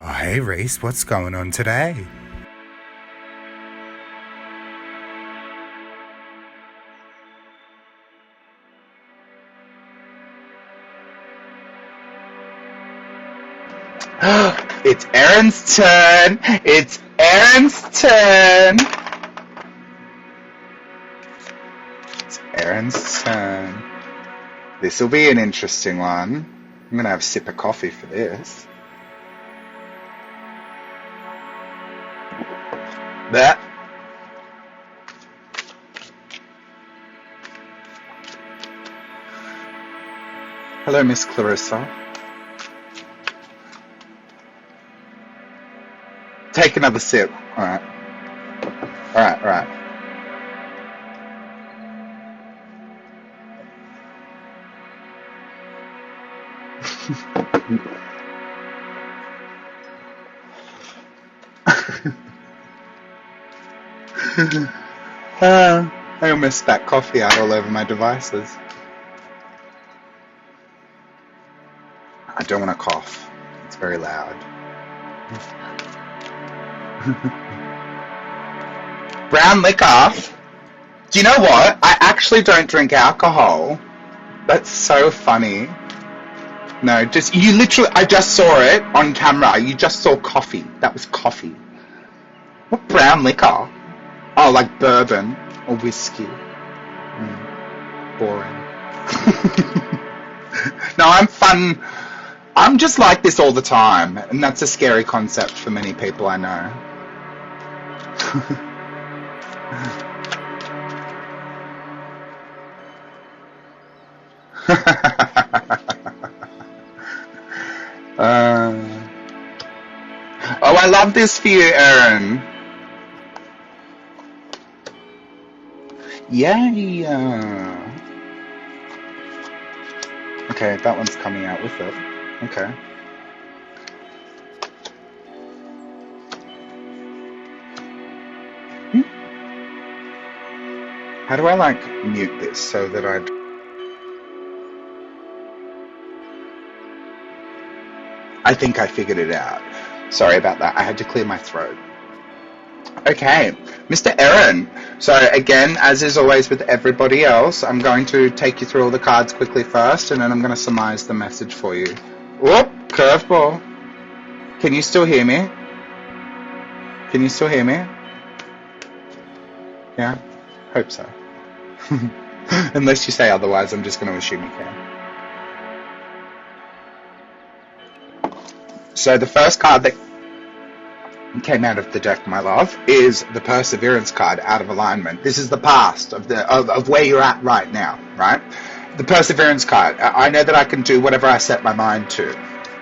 Oh, hey Rhys, what's going on today? It's Eren's turn! It's Eren's turn! It's Eren's turn. This'll be an interesting one. I'm gonna have a sip of coffee for this. That. Hello, Miss Clarissa. Take another sip. Alright. Alright. I almost spat coffee out all over my devices. I don't want to cough. It's very loud. Brown liquor? Do you know what? I actually don't drink alcohol. That's so funny. No, you literally, I just saw it on camera. You just saw coffee. That was coffee. What brown liquor? Oh, like bourbon or whiskey. Boring. No, I'm fun. I'm just like this all the time, and that's a scary concept for many people I know. Oh, I love this for you, Eren. Yeah. Okay, that one's coming out with it. Okay. How do I, like, mute this so that I think I figured it out. Sorry about that. I had to clear my throat. Okay, Mr. Eren. So again, as is always with everybody else, I'm going to take you through all the cards quickly first, and then I'm going to surmise the message for you. Whoop, curveball. Can you still hear me? Can you still hear me? Yeah? Hope so. Unless you say otherwise, I'm just going to assume you can. So the first card that came out of the deck, my love, is the Perseverance card, Out of Alignment. This is the past of where you're at right now, right? The Perseverance card. I know that I can do whatever I set my mind to.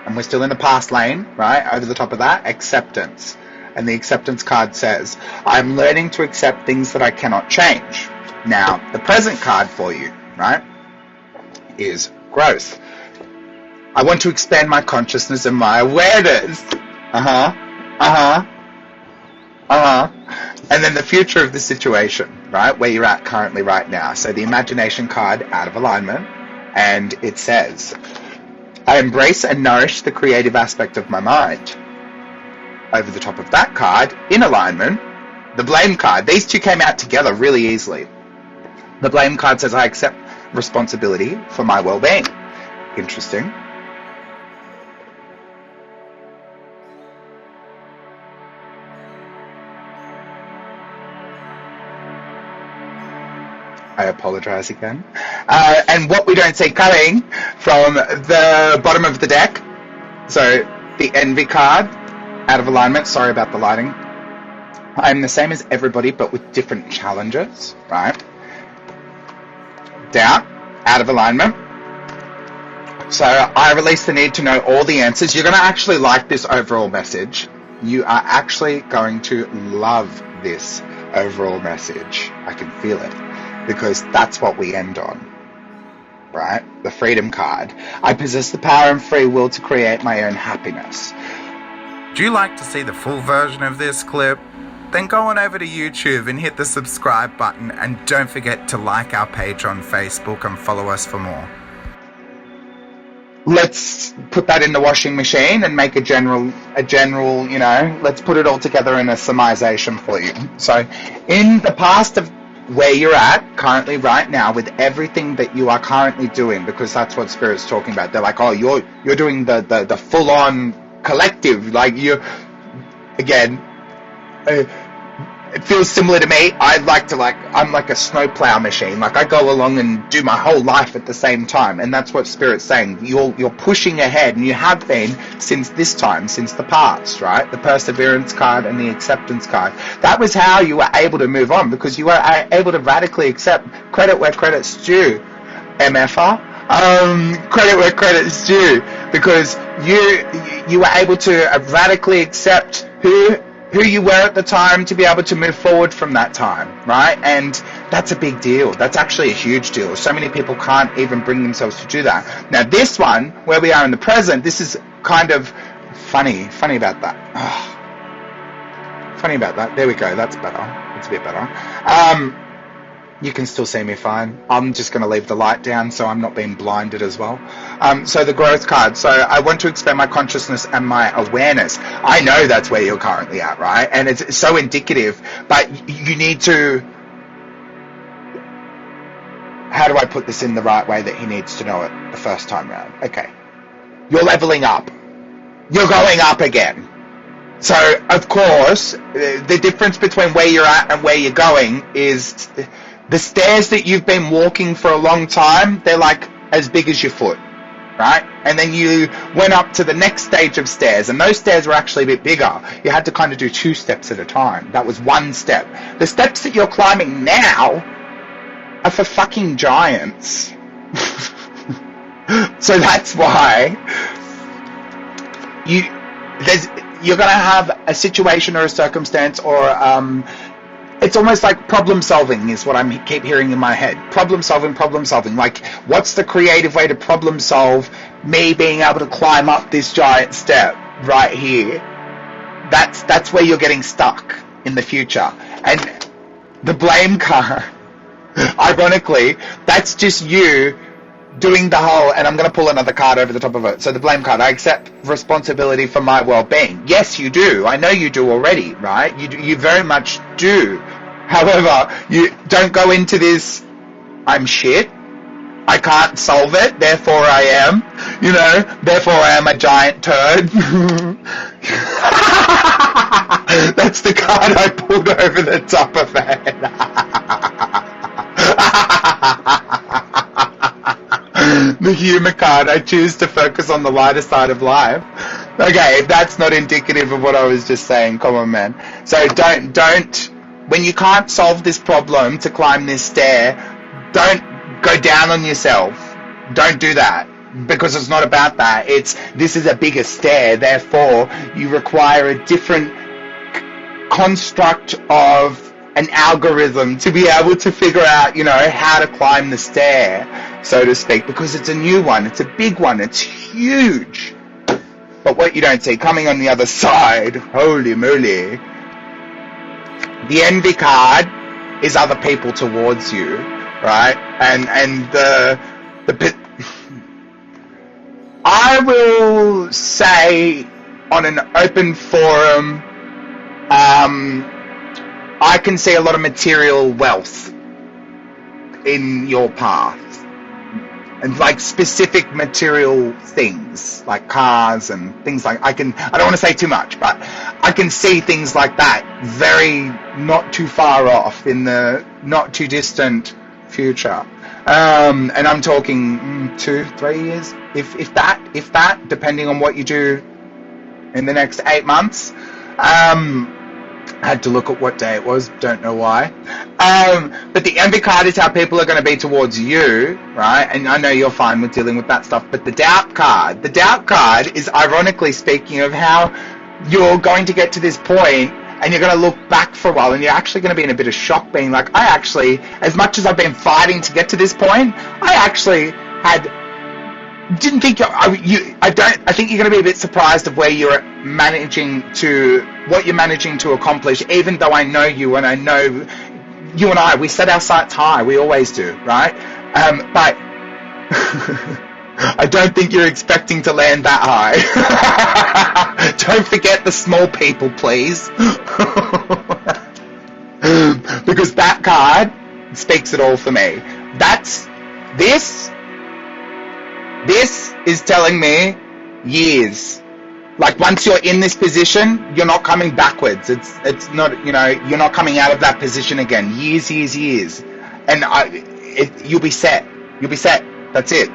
And we're still in the past lane, right? Over the top of that, acceptance. And the acceptance card says, I'm learning to accept things that I cannot change. Now, the present card for you, right, is growth. I want to expand my consciousness and my awareness. And then the future of the situation, right, where you're at currently right now. So the imagination card, Out of Alignment, and it says, I embrace and nourish the creative aspect of my mind. Over the top of that card, in alignment, the blame card. These two came out together really easily. The blame card says, I accept responsibility for my well-being. Interesting. I apologize again. And what we don't see coming from the bottom of the deck, so the Envy card, Out of Alignment, sorry about the lighting. I'm the same as everybody, but with different challenges, right? Doubt, Out of Alignment. So I release the need to know all the answers. You're going to actually like this overall message. You are actually going to love this overall message. I can feel it. Because that's what we end on, right? The Freedom card. I possess the power and free will to create my own happiness. Do you like to see the full version of this clip? Then go on over to YouTube and hit the subscribe button, and don't forget to like our page on Facebook and follow us for more. let's put that in the washing machine and make a general, you know, let's put it all together in a summarization for you. So in the past of where you're at currently right now with everything that you are currently doing, because that's what Spirit's talking about. They're like, oh, you're doing the full-on collective, like you, again, it feels similar to me. I'm like a snowplow machine. Like I go along and do my whole life at the same time, and that's what Spirit's saying. You're pushing ahead, and you have been since this time, since the past, right? The perseverance card and the acceptance card. That was how you were able to move on, because you were able to radically accept credit where credit's due, MFR. Credit where credit's due, because you were able to radically accept who you were at the time to be able to move forward from that time, right? And that's a big deal. That's actually a huge deal. So many people can't even bring themselves to do that. Now this one, where we are in the present, this is kind of funny about that. Oh, funny about that. There we go. That's better. That's a bit better. You can still see me fine. I'm just going to leave the light down so I'm not being blinded as well. So the growth card. So I want to expand my consciousness and my awareness. I know that's where you're currently at, right? And it's so indicative, but you need to... How do I put this in the right way that he needs to know it the first time round? Okay. You're leveling up. You're going up again. So, of course, the difference between where you're at and where you're going is... The stairs that you've been walking for a long time, they're like as big as your foot, right? And then you went up to the next stage of stairs, and those stairs were actually a bit bigger. You had to kind of do 2 steps at a time. That was 1 step. The steps that you're climbing now are for fucking giants. So that's why you're going to have a situation or a circumstance or... it's almost like problem solving is what I keep hearing in my head. Problem solving. Like, what's the creative way to problem solve me being able to climb up this giant step right here? That's where you're getting stuck in the future. And the blame card, ironically, that's just you doing the whole, and I'm going to pull another card over the top of it. So the blame card, I accept responsibility for my well-being. Yes, you do. I know you do already, right? You very much do. However, you don't go into this, I'm shit, I can't solve it, therefore I am, you know, therefore I am a giant turd. That's the card I pulled over the top of it. The humor card, I choose to focus on the lighter side of life. Okay, if that's not indicative of what I was just saying, come on, man. So don't, when you can't solve this problem to climb this stair, don't go down on yourself. Don't do that, because it's not about that. This is a bigger stair, therefore you require a different construct of an algorithm to be able to figure out, you know, how to climb the stair, so to speak, because it's a new one, it's a big one, it's huge. But what you don't see coming on the other side, holy moly, the envy card is other people towards you, right? And the I will say on an open forum, I can see a lot of material wealth in your path. And like specific material things, like cars and things like, I don't want to say too much, but I can see things like that very not too far off in the not too distant future. And I'm talking 2-3 years, if that, depending on what you do in the next 8 months. Had to look at what day it was, don't know why. But the envy card is how people are going to be towards you, right? And I know you're fine with dealing with that stuff, but the doubt card is ironically speaking of how you're going to get to this point and you're going to look back for a while and you're actually going to be in a bit of shock, being like, I actually, as much as I've been fighting to get to this point, I actually didn't think I think you're going to be a bit surprised of where you're managing to, what you're managing to accomplish, even though I know you and I know you and we set our sights high, we always do, right? But I don't think you're expecting to land that high. Don't forget the small people, please. Because that card speaks it all for me. This is telling me years. Like, once you're in this position, you're not coming backwards. It's not, you're not coming out of that position again. Years. And you'll be set. You'll be set. That's it.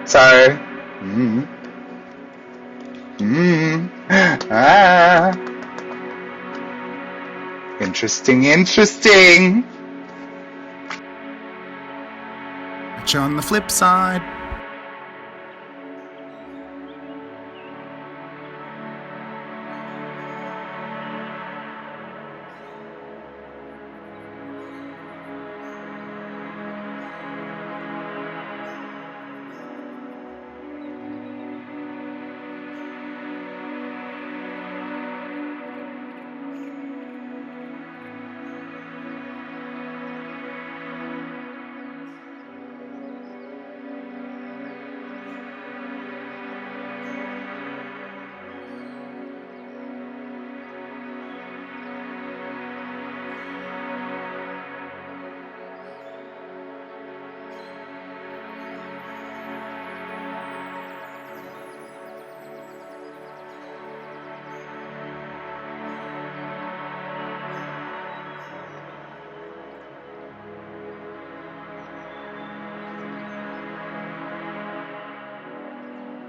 So, Interesting. Catch you on the flip side.